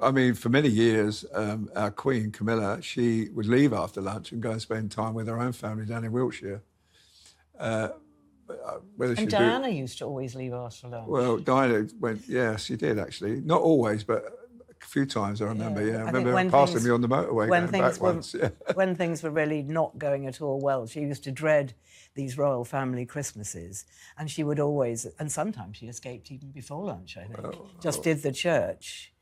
I mean, for many years, our Queen, Camilla, she would leave after lunch and go and spend time with her own family down in Wiltshire. And Diana used to always leave after lunch. Well, Diana went, yes, she did, actually. Not always, but a few times, I remember, I remember her passing me on the motorway going back once. Yeah. When things were really not going at all well, she used to dread these royal family Christmases, and she would always, and sometimes she escaped even before lunch, I think. Did the church.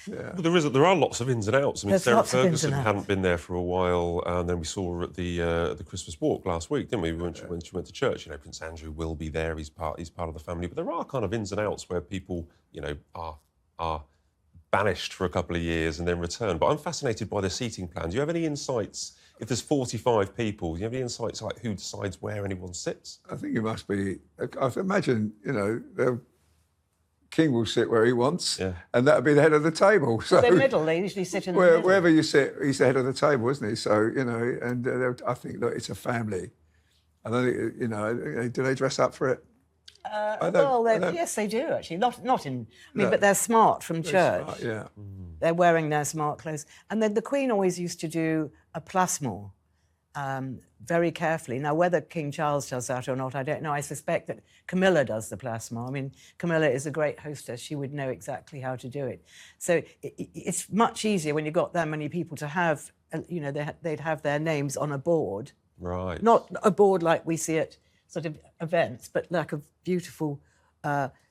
Yeah. Well, there are lots of ins and outs. I mean, Sarah Ferguson hadn't been there for a while, and then we saw her at the Christmas walk last week, didn't we? When she went to church, Prince Andrew will be there. He's part of the family. But there are kind of ins and outs where people, are banished for a couple of years and then return. But I'm fascinated by the seating plan. Do you have any insights? If there's 45 people, do you have any insights like who decides where anyone sits? I think it must be. I imagine, the King will sit where he wants, and that'll be the head of the table. So the middle, they usually sit in the middle. Wherever you sit, he's the head of the table, isn't he? So, and I think that it's a family. I don't think, do they dress up for it? Yes, they do, actually. Not in... but they're smart from church. Smart, yeah. They're wearing their smart clothes. And then the Queen always used to do a plasmor very carefully. Now, whether King Charles does that or not, I don't know. I suspect that Camilla does the plasmor. I mean, Camilla is a great hostess. She would know exactly how to do it. So it's much easier when you've got that many people to have, they'd have their names on a board. Right. Not a board like we see at sort of events, but like a beautiful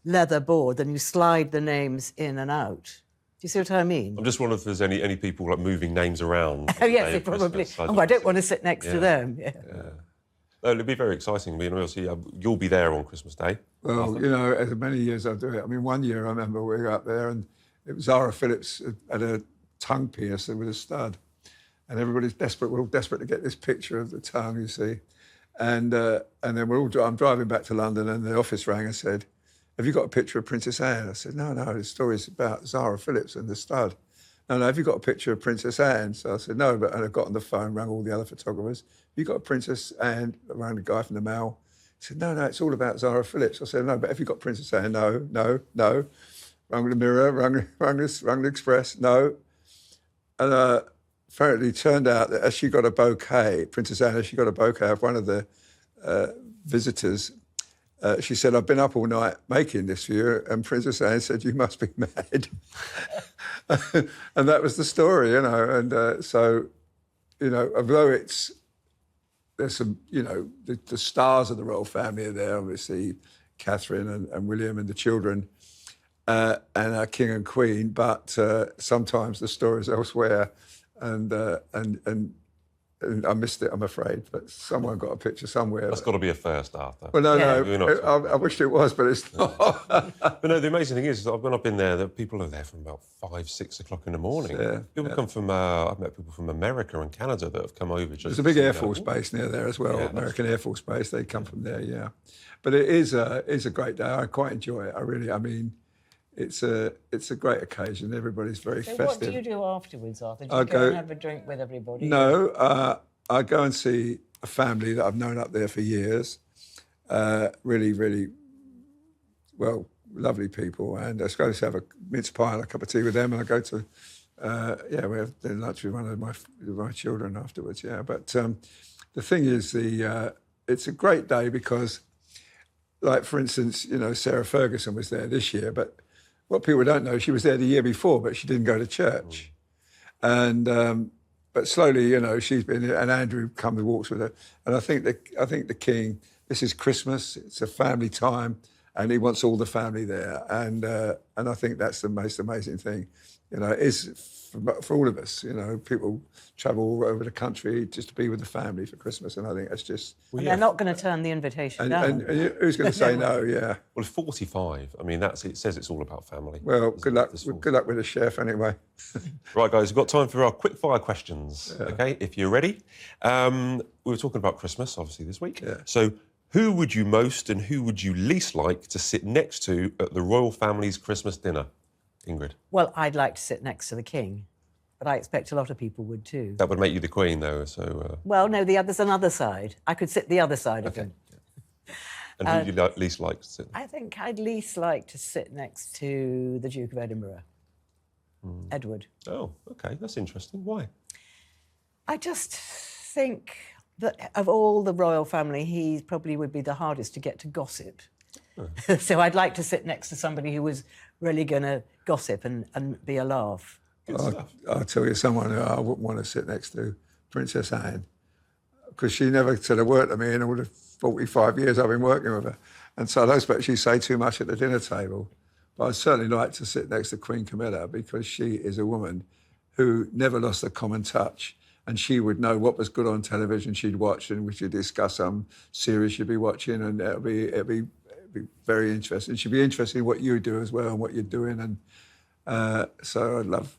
leather board, and you slide the names in and out. Do you see what I mean? I'm just wondering if there's any people like moving names around. Oh, yes, they probably... I don't want to sit next to them. Yeah. No, it'll be very exciting. Obviously, you'll be there on Christmas Day. Well, as many years I do it. I mean, one year I remember we were up there and it was Zara Phillips had a tongue piercer with a stud. And everybody's desperate. We're all desperate to get this picture of the tongue, you see. And then I'm driving back to London and the office rang and said, have you got a picture of Princess Anne? I said, no, the story's about Zara Phillips and the stud. No, have you got a picture of Princess Anne? So I said, no, and I got on the phone, rang all the other photographers. Have you got a Princess Anne? I rang the guy from the Mail. He said, no, it's all about Zara Phillips. I said, no, but have you got Princess Anne? No. Rang the Mirror, rang the Express, no. And apparently it turned out that as she got a bouquet, Princess Anne, as she got a bouquet of one of the visitors, she said, I've been up all night making this for you. And Princess Anne said, you must be mad. And that was the story, And although there's some, the stars of the royal family are there, obviously, Catherine and William and the children, and our King and Queen, but sometimes the story's elsewhere. And I missed it, I'm afraid, but someone got a picture somewhere. That's got to be a first, Arthur. Well, no, I wished it was, but it's not. But no, the amazing thing is that when I've been there, that people are there from about 5, 6 o'clock in the morning. People come from, I've met people from America and Canada that have come over. There's a big Air Force base near there as well, American Air Force Base. They come from there, yeah. But it is a great day. I quite enjoy it. It's a great occasion. Everybody's very festive. What do you do afterwards, Arthur? Do you go and have a drink with everybody? No, I go and see a family that I've known up there for years. Really, really, lovely people. And I go to have a mince pie and a cup of tea with them. And I go to, we have lunch with one of my children afterwards. Yeah, but the thing is, it's a great day because, like for instance, Sarah Ferguson was there this year, but what people don't know, she was there the year before, but she didn't go to church. And but slowly, she's been, and Andrew come and walks with her. And I think the King, this is Christmas, it's a family time, and he wants all the family there. And I think that's the most amazing thing. It is for all of us. People travel all over the country just to be with the family for Christmas, and I think that's just... And they're not going to turn the invitation down. And who's going to say no, yeah. Well, 45, it says it's all about family. Well, good luck with the chef anyway. Right, guys, we've got time for our quick-fire questions, OK? If you're ready. We were talking about Christmas, obviously, this week. Yeah. So who would you most and who would you least like to sit next to at the royal family's Christmas dinner? Ingrid? Well, I'd like to sit next to the King, but I expect a lot of people would too. That would make you the Queen, though, so... Well, no, there's another side. I could sit the other side of him. Yeah. And who would you least like to sit? I think I'd least like to sit next to the Duke of Edinburgh. Edward. Oh, OK, that's interesting. Why? I just think that of all the royal family, he probably would be the hardest to get to gossip. So I'd like to sit next to somebody who was really going to gossip and be a laugh. I'll tell you someone who I wouldn't want to sit next to, Princess Anne, because she never said a word to me in all the 45 years I've been working with her. And so I don't expect she'd say too much at the dinner table. But I'd certainly like to sit next to Queen Camilla because she is a woman who never lost a common touch. And she would know what was good on television she'd watch, and we should discuss some series she'd be watching, and it'd be very interesting. She'd be interested in what you do as well and what you're doing. And so I'd love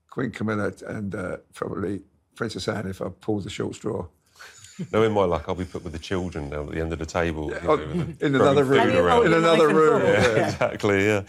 Queen Camilla and probably Princess Anne if I pulled the short straw. Knowing my luck, I'll be put with the children down at the end of the table. In another room. In another room. Yeah, exactly, yeah.